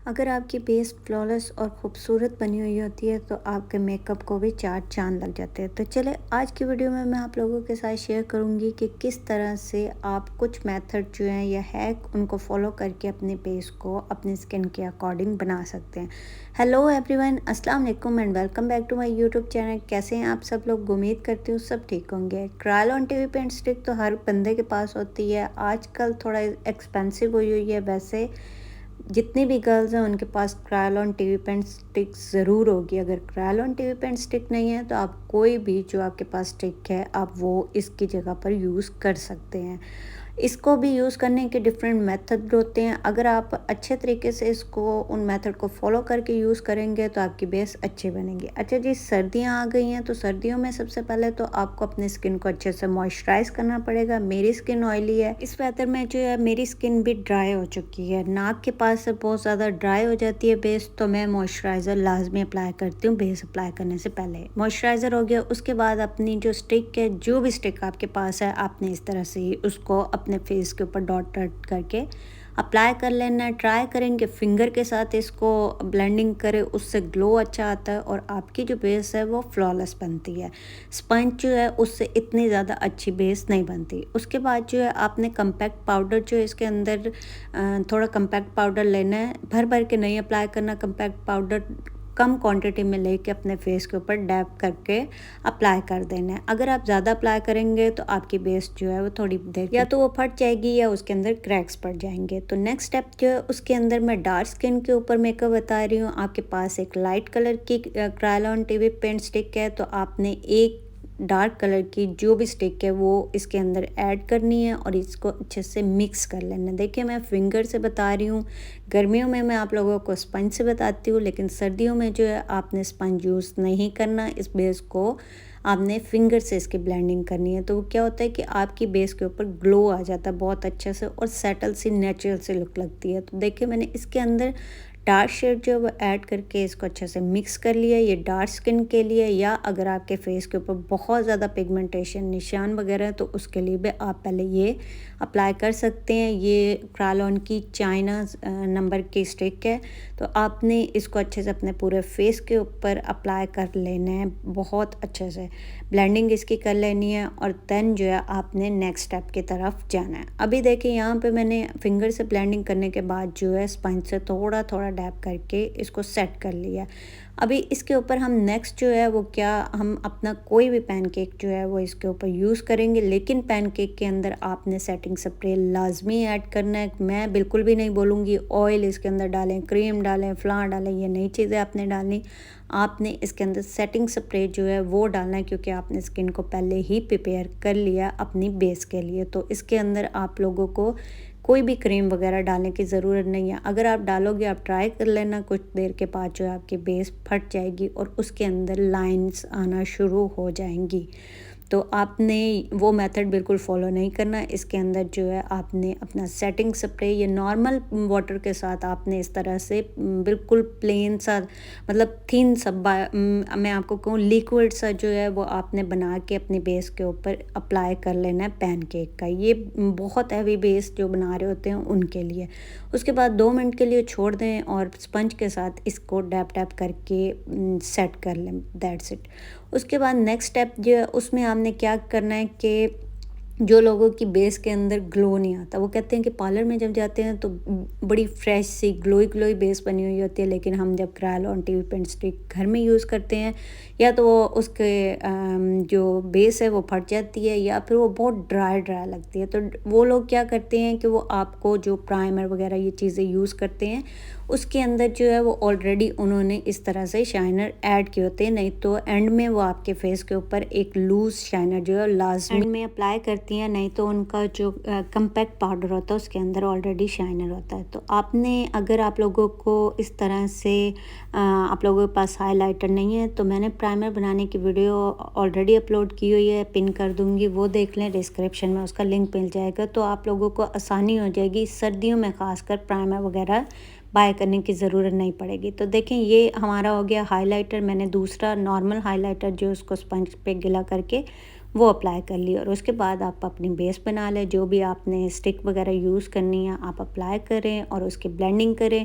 अगर आपकी base flawless और ख़ूबसूरत बनी हुई होती है तो आपके मेकअप को भी चार चांद लग जाते हैं। तो चले आज की वीडियो में मैं आप लोगों के साथ शेयर करूंगी कि किस तरह से आप कुछ मेथड जो हैं या हैक उनको फॉलो करके अपने बेस को अपनी स्किन के अकॉर्डिंग बना सकते हैं। हेलो एवरीवन, अस्सलाम वालेकुम and welcome back to my YouTube channel. कैसे हैं आप सब लोग? उम्मीद करती हूँ सब ठीक होंगे। क्रायल ऑन टीवी पेंट स्टिक तो हर बंदे के पास होती है। आजकल थोड़ा एक्सपेंसिव हुई है, वैसे जितनी भी गर्ल्स हैं उनके पास क्रायल ऑन टीवी पेंट स्टिक ज़रूर होगी। अगर क्रायल ऑन टीवी पेंट स्टिक नहीं है तो आप कोई भी जो आपके पास स्टिक है आप वो इसकी जगह पर यूज़ कर सकते हैं। इसको भी यूज़ करने के डिफरेंट मेथड होते हैं। अगर आप अच्छे तरीके से इसको उन मेथड को फॉलो करके यूज़ करेंगे तो आपकी बेस अच्छी बनेगी। अच्छा जी, सर्दियाँ आ गई हैं तो सर्दियों में सबसे पहले तो आपको अपनी स्किन को अच्छे से मॉइस्चराइज़ करना पड़ेगा। मेरी स्किन ऑयली है, इस वेदर में जो है मेरी स्किन भी ड्राई हो चुकी है, नाक के पास से बहुत ज़्यादा ड्राई हो जाती है बेस, तो मैं मॉइस्चराइज़र लाजमी अप्लाई करती हूँ बेस अप्लाई करने से पहले। मॉइस्चराइज़र हो गया, उसके बाद अपनी जो स्टिक है, जो भी स्टिक आपके पास है, आपने इस तरह से उसको अपने फेस के ऊपर डॉट डॉट करके अप्लाई कर लेना है। ट्राई करेंगे फिंगर के साथ इसको ब्लेंडिंग करें, उससे ग्लो अच्छा आता है और आपकी जो बेस है वो फ्लॉलेस बनती है। स्पंज जो है उससे इतनी ज़्यादा अच्छी बेस नहीं बनती। उसके बाद जो है आपने कम्पैक्ट पाउडर जो है इसके अंदर थोड़ा कम्पैक्ट पाउडर लेना है, भर भर के नहीं अप्लाई करना। कम्पैक्ट पाउडर कम क्वांटिटी में लेके अपने फेस के ऊपर डैब करके अप्लाई कर देना है। अगर आप ज़्यादा अप्लाई करेंगे तो आपकी बेस जो है वो थोड़ी देर या तो वो फट जाएगी या उसके अंदर क्रैक्स पड़ जाएंगे। तो नेक्स्ट स्टेप जो है उसके अंदर मैं डार्क स्किन के ऊपर मेकअप बता रही हूँ। आपके पास एक लाइट कलर की क्रायल ऑन टीवी पेंट स्टिक है तो आपने एक डार्क कलर की जो भी स्टिक है वो इसके अंदर ऐड करनी है और इसको अच्छे से मिक्स कर लेना है। देखिए मैं फिंगर से बता रही हूँ, गर्मियों में मैं आप लोगों को स्पंज से बताती हूँ, लेकिन सर्दियों में जो है आपने स्पंज यूज़ नहीं करना। इस बेस को आपने फिंगर से इसकी ब्लेंडिंग करनी है। तो वो क्या होता है कि आपकी बेस के ऊपर ग्लो आ जाता है बहुत अच्छे से और सेटल सी नेचुरल सी लुक लगती है। तो देखिए मैंने इसके अंदर डार्क शेड जो है वो ऐड करके इसको अच्छे से मिक्स कर लिया। ये डार्क स्किन के लिए, या अगर आपके फेस के ऊपर बहुत ज़्यादा पिगमेंटेशन निशान वगैरह है तो उसके लिए भी आप पहले ये अप्लाई कर सकते हैं। ये क्रायल ऑन की चाइना नंबर की स्टिक है तो आपने इसको अच्छे से अपने पूरे फेस के ऊपर अप्लाई कर लेना है, बहुत अच्छे से ब्लेंडिंग इसकी कर लेनी है और देन जो है आपने नेक्स्ट स्टेप की तरफ जाना है। अभी देखिए यहाँ पे मैंने फिंगर से ब्लेंडिंग करने के बाद जो है स्पंज से थोड़ा थोड़ा डैब करके इसको सेट कर लिया। अभी इसके ऊपर हम नेक्स्ट जो है वो क्या, हम अपना कोई भी पैनकेक जो है वो इसके ऊपर यूज़ करेंगे, लेकिन पैनकेक के अंदर आपने सेटिंग स्प्रे लाजमी ऐड करना है। मैं बिल्कुल भी नहीं बोलूँगी ऑयल इसके अंदर डालें, क्रीम डालें, फ्लावर डालें, ये नई चीज़ें आपने डालनी। आपने इसके अंदर सेटिंग स्प्रे जो है वो डालना है, क्योंकि आपने स्किन को पहले ही प्रिपेयर कर लिया अपनी बेस के लिए। तो इसके अंदर आप लोगों को कोई भी क्रीम वगैरह डालने की ज़रूरत नहीं है। अगर आप डालोगे, आप ट्राई कर लेना, कुछ देर के बाद जो है आपकी बेस फट जाएगी और उसके अंदर लाइंस आना शुरू हो जाएंगी। तो आपने वो मेथड बिल्कुल फॉलो नहीं करना। इसके अंदर जो है आपने अपना सेटिंग स्प्रे या नॉर्मल वाटर के साथ आपने इस तरह से बिल्कुल प्लेन सा, मतलब थिन सा, मैं आपको कहूँ लिक्विड सा जो है वो आपने बना के अपनी बेस के ऊपर अप्लाई कर लेना है पैनकेक का। ये बहुत हैवी बेस जो बना रहे होते हैं उनके लिए। उसके बाद 2 मिनट के लिए छोड़ दें और स्पंज के साथ इसको डैप डैप करके सेट कर लें, दैट्स इट। उसके बाद नेक्स्ट स्टेप जो है उसमें आपने क्या करना है कि जो लोगों की बेस के अंदर ग्लो नहीं आता, वो कहते हैं कि पार्लर में जब जाते हैं तो बड़ी फ्रेश सी ग्लोई ग्लोई बेस बनी हुई होती है, लेकिन हम जब क्रायल ऑन टीवी पेंट स्टिक घर में यूज़ करते हैं या तो वो उसके जो बेस है वो फट जाती है या फिर वो बहुत ड्राई ड्राई लगती है। तो वो लोग क्या करते हैं कि वो आपको जो प्राइमर वगैरह ये चीज़ें यूज़ करते हैं उसके अंदर जो है वो ऑलरेडी उन्होंने इस तरह से शाइनर ऐड किए होते हैं, नहीं तो एंड में वो आपके फेस के ऊपर एक लूज़ शाइनर जो है लाजमी एंड में अप्लाई करती हैं, नहीं तो उनका जो कम्पैक्ट पाउडर होता है उसके अंदर ऑलरेडी शाइनर होता है। तो आपने, अगर आप लोगों को इस तरह से आप लोगों के पास हाइलाइटर नहीं है तो मैंने प्राइमर बनाने की वीडियो ऑलरेडी अपलोड की हुई है, पिन कर दूँगी, वो देख लें, डिस्क्रिप्शन में उसका लिंक मिल जाएगा। तो आप लोगों को आसानी हो जाएगी, सर्दियों में ख़ासकर प्राइमर वगैरह बाय करने की ज़रूरत नहीं पड़ेगी। तो देखें ये हमारा हो गया हाइलाइटर। मैंने दूसरा नॉर्मल हाइलाइटर जो उसको स्पंज पे गिला करके वो अप्लाई कर लिया और उसके बाद आप अपनी बेस बना लें। जो भी आपने स्टिक वगैरह यूज़ करनी है आप अप्लाई करें और उसकी ब्लेंडिंग करें